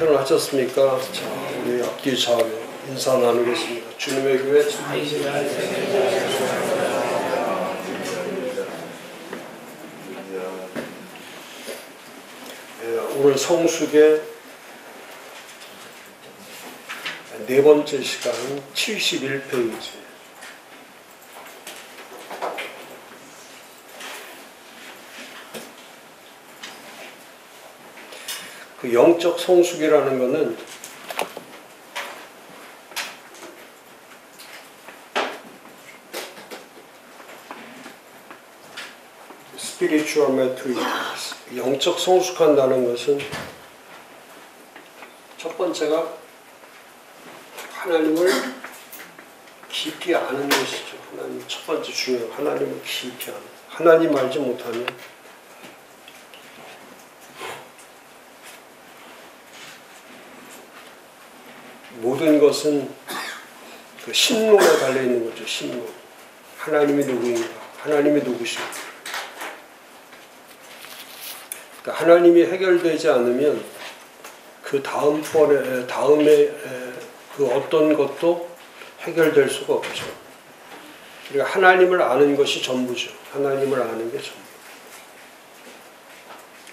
편안하셨습니까? 자, 우리 앞뒤 좌우 인사 나누겠습니다. 주님의 교회 오늘 성숙의 네 번째 시간 71페이지. 그 영적 성숙이라는 것은 spiritual maturity, 영적 성숙한다는 것은 첫 번째가 하나님을 깊이 아는 것이죠. 하나님 첫 번째 중요한 하나님을 깊이 아는. 하나님 알지 못하면 모든 것은 그 신론에 달려 있는 거죠. 신론. 하나님이 누구인가? 하나님이 누구신가? 그러니까 하나님이 해결되지 않으면 그 다음에 그 어떤 것도 해결될 수가 없죠. 그러니까 하나님을 아는 것이 전부죠. 하나님을 아는 게 전부.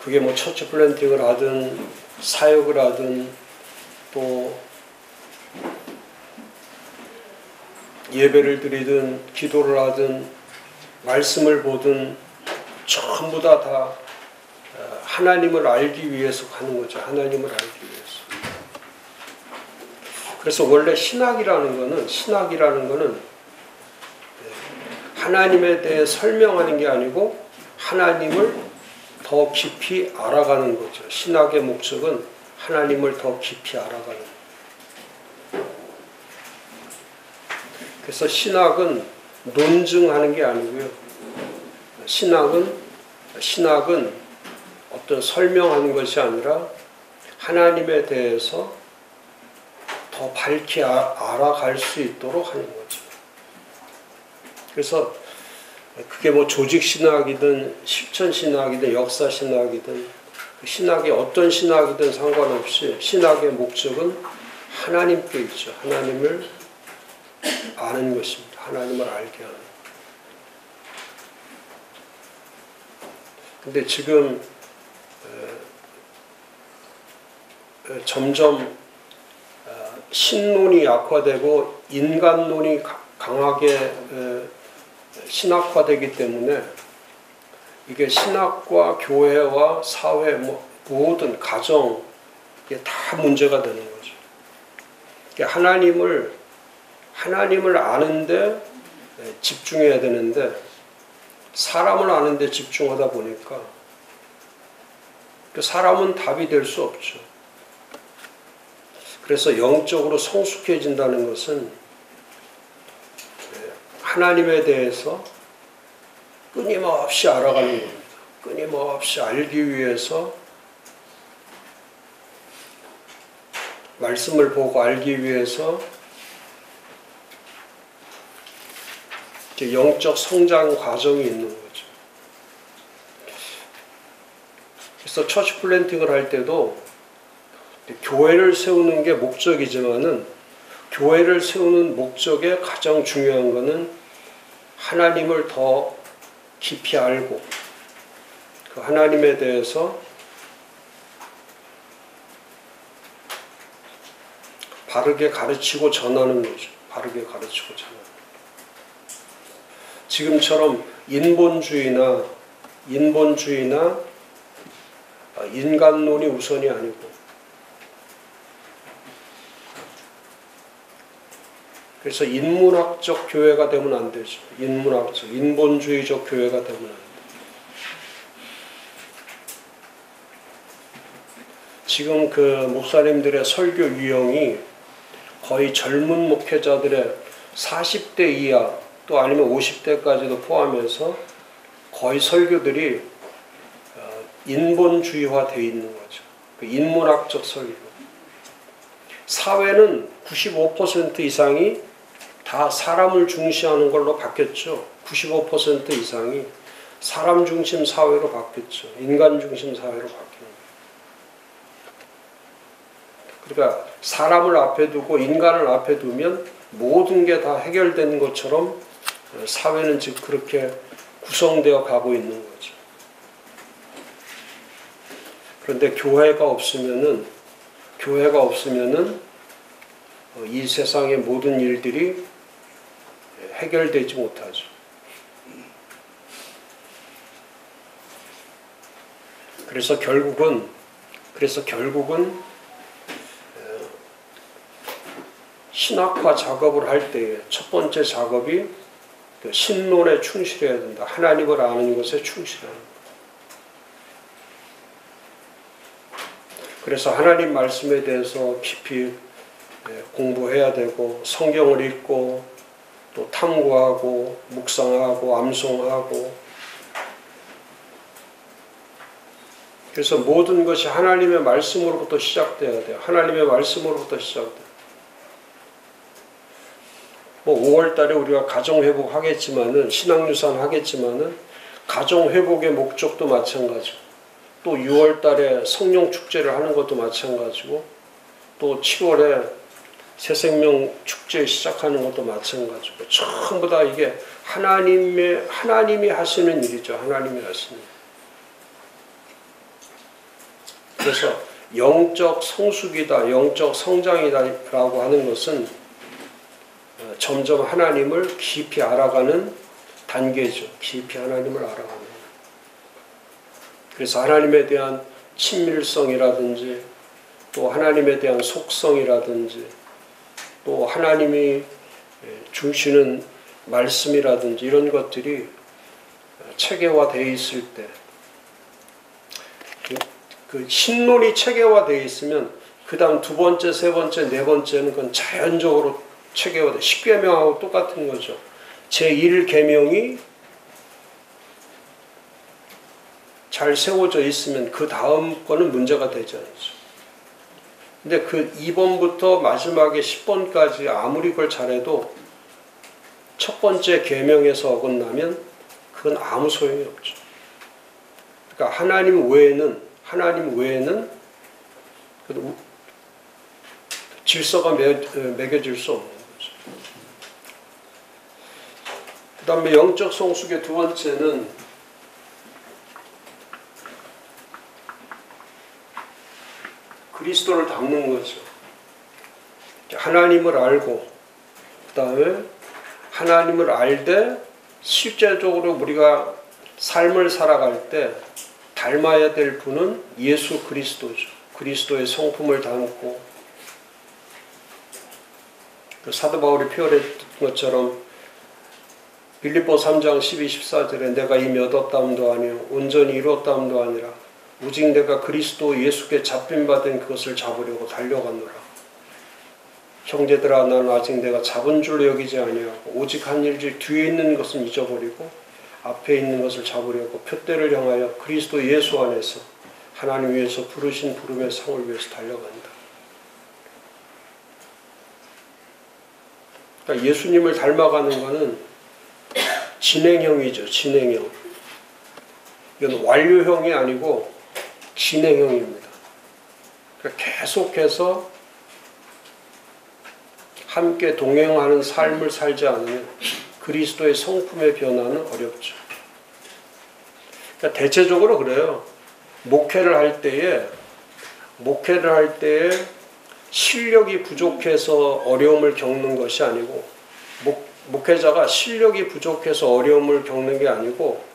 그게 뭐 처치 플랜팅을 하든 사역을 하든 또 예배를 드리든 기도를 하든 말씀을 보든 전부 다 하나님을 알기 위해서 하는 거죠. 하나님을 알기 위해서. 그래서 원래 신학이라는 거는 하나님에 대해 설명하는 게 아니고 하나님을 더 깊이 알아가는 거죠. 신학의 목적은 하나님을 더 깊이 알아가는 거죠. 그래서 신학은 논증하는 게 아니고요. 신학은 어떤 설명하는 것이 아니라 하나님에 대해서 더 밝히 알아갈 수 있도록 하는 거죠. 그래서 그게 뭐 조직신학이든 실천신학이든 역사신학이든 신학이 어떤 신학이든 상관없이 신학의 목적은 하나님께 있죠. 하나님을 아는 것입니다. 하나님을 알게 하는. 근데 지금 점점 신론이 약화되고 인간론이 강하게 신학화되기 때문에 이게 신학과 교회와 사회 모든 가정 이게 다 문제가 되는 거죠. 하나님을 아는데 집중해야 되는데 사람을 아는데 집중하다 보니까 사람은 답이 될 수 없죠. 그래서 영적으로 성숙해진다는 것은 하나님에 대해서 끊임없이 알아가는 겁니다. 끊임없이 알기 위해서 말씀을 보고 알기 위해서 영적 성장 과정이 있는 거죠. 그래서 처치 플랜팅을 할 때도 교회를 세우는 게 목적이지만은 교회를 세우는 목적의 가장 중요한 것은 하나님을 더 깊이 알고 그 하나님에 대해서 바르게 가르치고 전하는 거죠. 바르게 가르치고 전하는. 지금처럼 인본주의나 인간론이 우선이 아니고 그래서 인문학적 교회가 되면 안 되죠. 인본주의적 교회가 되면 안 돼요. 지금 그 목사님들의 설교 유형이 거의 젊은 목회자들의 40대 이하 또 아니면 50대까지도 포함해서 거의 설교들이 인본주의화 되어 있는 거죠. 그 인문학적 설교. 사회는 95% 이상이 다 사람을 중시하는 걸로 바뀌었죠. 95% 이상이 사람 중심 사회로 바뀌었죠. 인간 중심 사회로 바뀌는 거예요. 그러니까 사람을 앞에 두고 인간을 앞에 두면 모든 게 다 해결된 것처럼 사회는 지금 그렇게 구성되어 가고 있는 거죠. 그런데 교회가 없으면은 이 세상의 모든 일들이 해결되지 못하죠. 그래서 결국은 신학화 작업을 할 때에 첫 번째 작업이 신론에 충실해야 된다. 하나님을 아는 것에 충실하는 것. 그래서 하나님 말씀에 대해서 깊이 공부해야 되고 성경을 읽고 또 탐구하고 묵상하고 암송하고, 그래서 모든 것이 하나님의 말씀으로부터 시작돼야 돼요. 하나님의 말씀으로부터 시작돼요. 5월달에 우리가 가정회복 하겠지만은, 신앙유산 하겠지만은, 가정회복의 목적도 마찬가지고, 또 6월달에 성령축제를 하는 것도 마찬가지고, 또 7월에 새생명 축제 시작하는 것도 마찬가지고, 전부 다 이게 하나님이 하시는 일이죠. 하나님이 하시는 일. 그래서 영적 성숙이다, 영적 성장이다라고 하는 것은 점점 하나님을 깊이 알아가는 단계죠. 깊이 하나님을 알아가는. 그래서 하나님에 대한 친밀성이라든지, 또 하나님에 대한 속성이라든지, 또 하나님이 주시는 말씀이라든지 이런 것들이 체계화되어 있을 때, 그 신론이 체계화되어 있으면 그 다음 두 번째, 세 번째, 네 번째는 그건 자연적으로 체계화돼. 10계명하고 똑같은 거죠. 제1계명이 잘 세워져 있으면 그 다음 거는 문제가 되지 않죠. 근데 그 2번부터 마지막에 10번까지 아무리 그걸 잘해도 첫 번째 계명에서 어긋나면 그건 아무 소용이 없죠. 그러니까 하나님 외에는 질서가 매겨질 수 없는 거죠. 그 다음에 영적 성숙의 두 번째는 그리스도를 닮는 거죠. 하나님을 알고, 그 다음에 하나님을 알되 실제적으로 우리가 삶을 살아갈 때 닮아야 될 분은 예수 그리스도죠. 그리스도의 성품을 담고, 그 사도 바울이 표현했던 것처럼 빌립보 3장 12, 14절에 내가 이미 얻었다함도 아니요 온전히 이루었다함도 아니라 오직 내가 그리스도 예수께 잡힌받은 그것을 잡으려고 달려가노라. 형제들아, 나는 아직 내가 잡은 줄 여기지 아니하고 오직 한 일즉 뒤에 있는 것은 잊어버리고 앞에 있는 것을 잡으려고 표대를 향하여 그리스도 예수 안에서 하나님 위에서 부르신 부름의 상을 위해서 달려간다. 그러니까 예수님을 닮아가는 것은 진행형이죠. 진행형. 이건 완료형이 아니고 진행형입니다. 그러니까 계속해서 함께 동행하는 삶을 살지 않으면 그리스도의 성품의 변화는 어렵죠. 그러니까 대체적으로 그래요. 목회를 할 때에 실력이 부족해서 어려움을 겪는 것이 아니고, 목회자가 실력이 부족해서 어려움을 겪는 게 아니고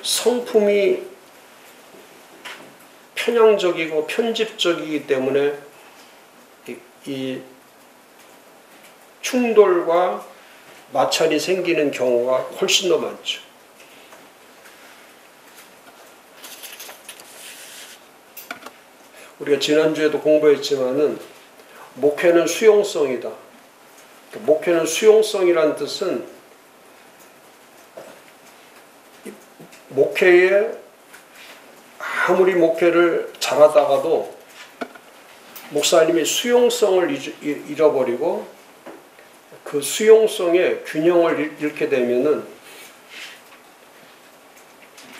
성품이 편향적이고 편집적이기 때문에 이 충돌과 마찰이 생기는 경우가 훨씬 더 많죠. 우리가 지난주에도 공부했지만은 목회는 수용성이다. 목회는 수용성이라는 뜻은 목회에 아무리 목회를 잘하다가도 목사님이 수용성을 잃어버리고 그 수용성의 균형을 잃게 되면은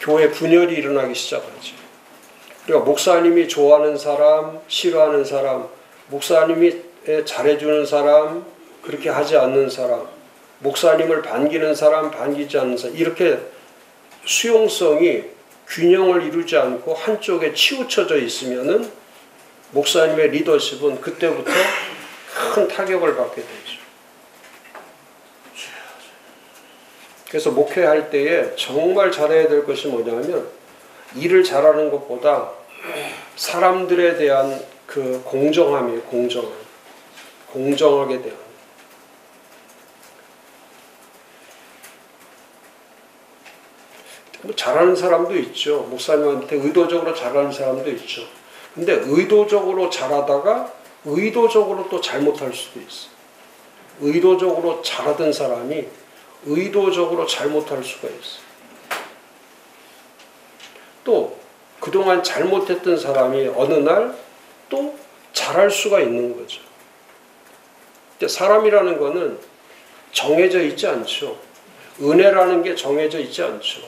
교회 분열이 일어나기 시작하죠. 그러니까 목사님이 좋아하는 사람, 싫어하는 사람, 목사님이 잘해주는 사람, 그렇게 하지 않는 사람, 목사님을 반기는 사람, 반기지 않는 사람, 이렇게 수용성이 균형을 이루지 않고 한쪽에 치우쳐져 있으면은 목사님의 리더십은 그때부터 큰 타격을 받게 되죠. 그래서 목회할 때에 정말 잘해야 될 것이 뭐냐면, 일을 잘하는 것보다 사람들에 대한 그 공정함이에요. 공정하게 대한. 뭐 잘하는 사람도 있죠. 목사님한테 의도적으로 잘하는 사람도 있죠. 근데 의도적으로 잘하다가 의도적으로 또 잘못할 수도 있어. 의도적으로 잘하던 사람이 의도적으로 잘못할 수가 있어. 또 그동안 잘못했던 사람이 어느 날 또 잘할 수가 있는 거죠. 사람이라는 거는 정해져 있지 않죠. 은혜라는 게 정해져 있지 않죠.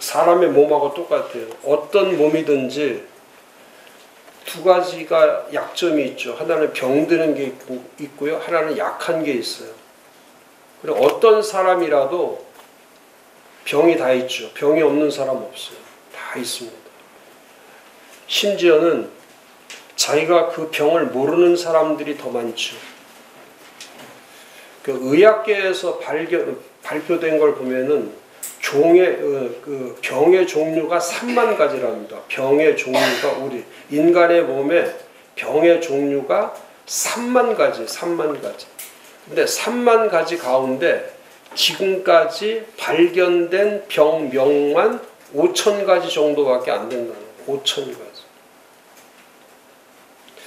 사람의 몸하고 똑같아요. 어떤 몸이든지 두 가지가 약점이 있죠. 하나는 병드는 게 있고요. 하나는 약한 게 있어요. 그리고 어떤 사람이라도 병이 다 있죠. 병이 없는 사람 없어요. 다 있습니다. 심지어는 자기가 그 병을 모르는 사람들이 더 많죠. 그 의학계에서 발표된 걸 보면은 그 병의 종류가 3만 가지랍니다. 병의 종류가 우리 인간의 몸에 병의 종류가 3만 가지. 근데 3만 가지 가운데 지금까지 발견된 병명만 5천 가지 정도밖에 안 된다는 거예요. 5천 가지.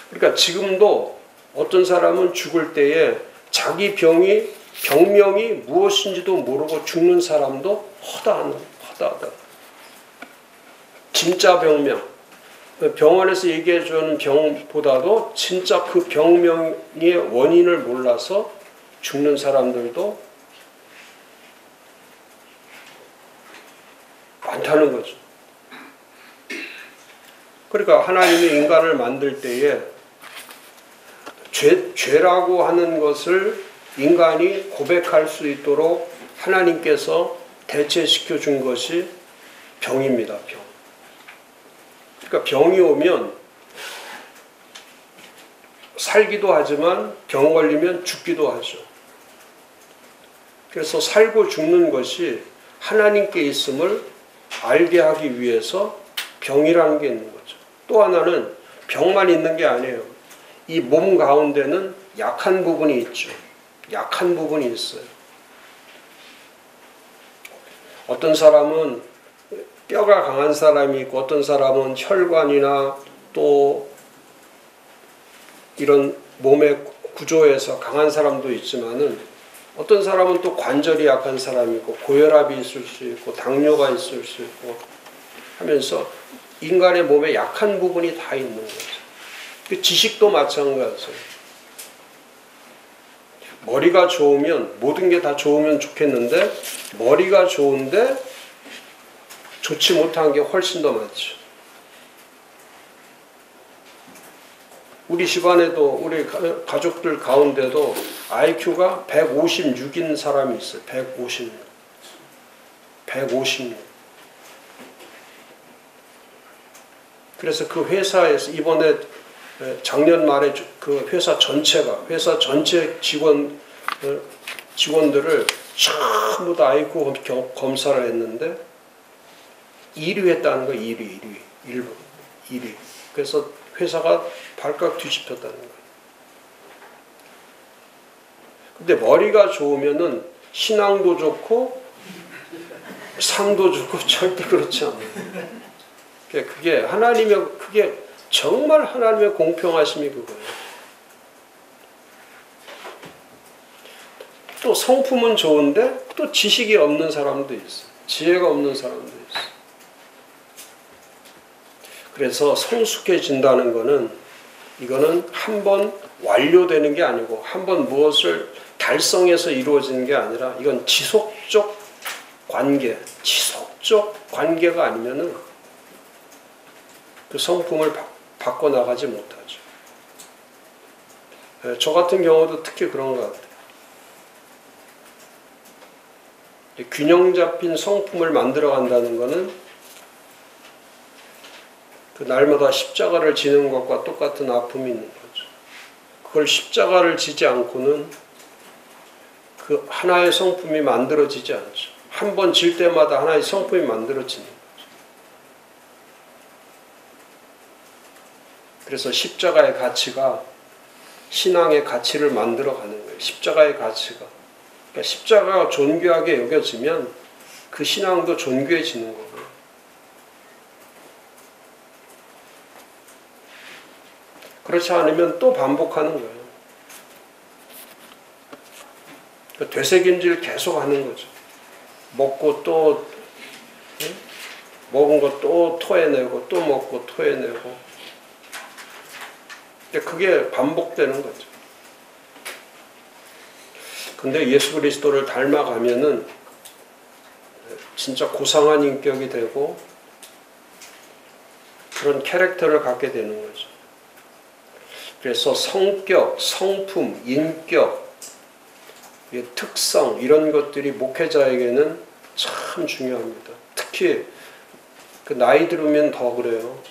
그러니까 지금도 어떤 사람은 죽을 때에 자기 병명이 무엇인지도 모르고 죽는 사람도 허다하다. 진짜 병명. 병원에서 얘기해주는 병보다도 진짜 그 병명의 원인을 몰라서 죽는 사람들도 많다는 거죠. 그러니까 하나님이 인간을 만들 때에 죄라고 하는 것을 인간이 고백할 수 있도록 하나님께서 대체시켜 준 것이 병입니다. 병. 그러니까 병이 오면 살기도 하지만 병 걸리면 죽기도 하죠. 그래서 살고 죽는 것이 하나님께 있음을 알게 하기 위해서 병이라는 게 있는 거죠. 또 하나는 병만 있는 게 아니에요. 이 몸 가운데는 약한 부분이 있죠. 약한 부분이 있어요. 어떤 사람은 뼈가 강한 사람이 있고 어떤 사람은 혈관이나 또 이런 몸의 구조에서 강한 사람도 있지만은 어떤 사람은 또 관절이 약한 사람이 있고 고혈압이 있을 수 있고 당뇨가 있을 수 있고 하면서 인간의 몸에 약한 부분이 다 있는 거죠. 지식도 마찬가지예요. 머리가 좋으면 모든 게 다 좋으면 좋겠는데 머리가 좋은데 좋지 못한 게 훨씬 더 많죠. 우리 집안에도 우리 가족들 가운데도 IQ가 156인 사람이 있어요. 156. 그래서 그 회사에서 이번에 작년 말에 그 회사 전체 직원들을 전부 다 IQ 검사를 했는데 1위 했다는 거예요. 1위. 그래서 회사가 발칵 뒤집혔다는 거예요. 근데 머리가 좋으면은 신앙도 좋고 삶도 좋고 절대 그렇지 않아요. 그게 그게 정말 하나님의 공평하심이 그거예요. 또 성품은 좋은데 또 지식이 없는 사람도 있어. 지혜가 없는 사람도 있어. 그래서 성숙해진다는 거는 이거는 한 번 완료되는 게 아니고 한 번 무엇을 달성해서 이루어지는 게 아니라 이건 지속적 관계, 지속적 법적 관계가 아니면은 그 성품을 바꿔 나가지 못하죠. 저 같은 경우도 특히 그런 것 같아요. 균형 잡힌 성품을 만들어 간다는 것은 그 날마다 십자가를 지는 것과 똑같은 아픔이 있는 거죠. 그걸 십자가를 지지 않고는 그 하나의 성품이 만들어지지 않죠. 한 번 질 때마다 하나의 성품이 만들어지는 거죠. 그래서 십자가의 가치가 신앙의 가치를 만들어 가는 거예요. 십자가의 가치가. 그러니까 십자가가 존귀하게 여겨지면 그 신앙도 존귀해지는 거고요. 그렇지 않으면 또 반복하는 거예요. 그러니까 되새김질 계속 하는 거죠. 먹고 또 먹은 거 또 토해내고 또 먹고 토해내고 그게 반복되는 거죠. 근데 예수 그리스도를 닮아가면은 진짜 고상한 인격이 되고 그런 캐릭터를 갖게 되는 거죠. 그래서 성격, 성품, 인격, 특성 이런 것들이 목회자에게는 참 중요합니다. 특히 그 나이 들으면 더 그래요.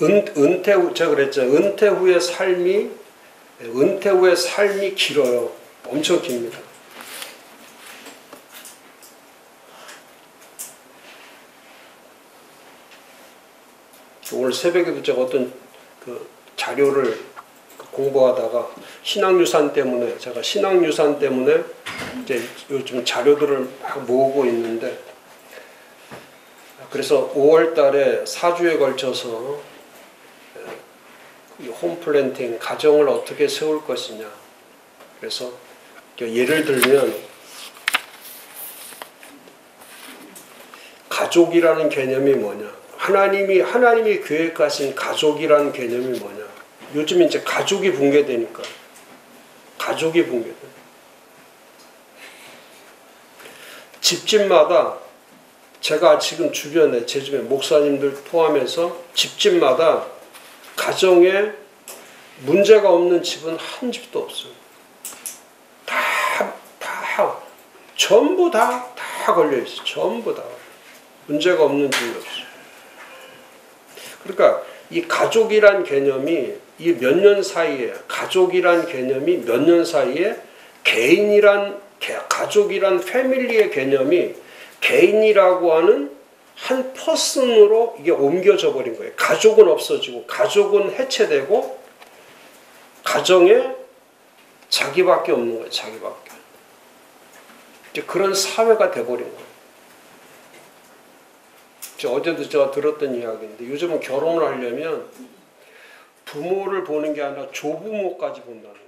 은퇴 후, 제가 그랬죠. 은퇴 후의 삶이 길어요. 엄청 깁니다. 오늘 새벽에도 제가 어떤 그 자료를 공부하다가 제가 신앙유산 때문에 이제 요즘 자료들을 막 모으고 있는데, 그래서 5월 달에 4주에 걸쳐서 홈플랜팅, 가정을 어떻게 세울 것이냐. 그래서 예를 들면 가족이라는 개념이 뭐냐. 하나님이 계획하신 가족이라는 개념이 뭐냐. 요즘 이제 가족이 붕괴되니까. 집집마다 제가 지금 제 주변에 목사님들 포함해서 집집마다 가정에 문제가 없는 집은 한 집도 없어요. 전부 다 걸려있어요. 전부 다. 문제가 없는 집이 없어요. 그러니까 이 가족이란 개념이 가족이란 개념이 몇 년 사이에 가족이란 패밀리의 개념이 개인이라고 하는 한 퍼슨으로 이게 옮겨져 버린 거예요. 가족은 없어지고 가족은 해체되고 가정에 자기밖에 없는 거예요. 자기밖에. 이제 그런 사회가 돼버린 거예요. 어제도 제가 들었던 이야기인데 요즘은 결혼을 하려면 부모를 보는 게 아니라 조부모까지 본다는 거예요.